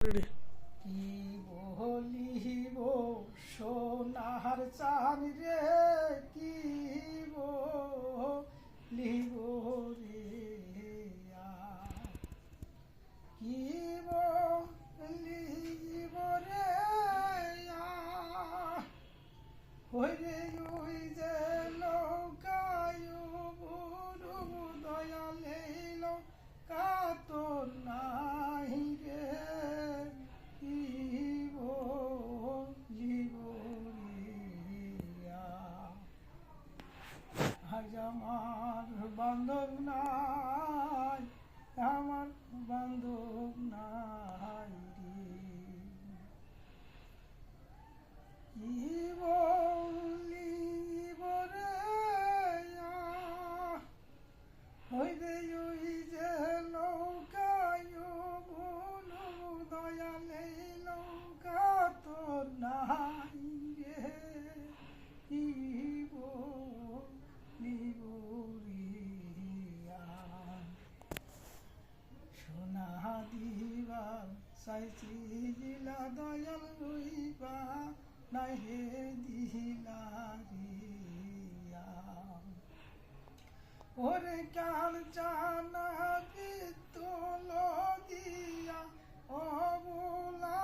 Ready. কি বলিব সোনার চান রে, কি বলিব রে, কি বলিব রে, হইরে ওই যে নৌকায় বুড়ো দয়ালে কাতর নাই রে, আজ আমার বান্ধব নাই, আমার বান্ধব নাই রে, কি বলিব রে, হইরে ওই যে নৌকায় বলো দয়ালে নৌকা তো নাই রে, কি বলিব রিয়া, সোনা দিবা চাইছি দিলা দয়াল রইবা নাই হে দিলা রিয়া, ওরে কাল জানা বিতল দিয়া অবলা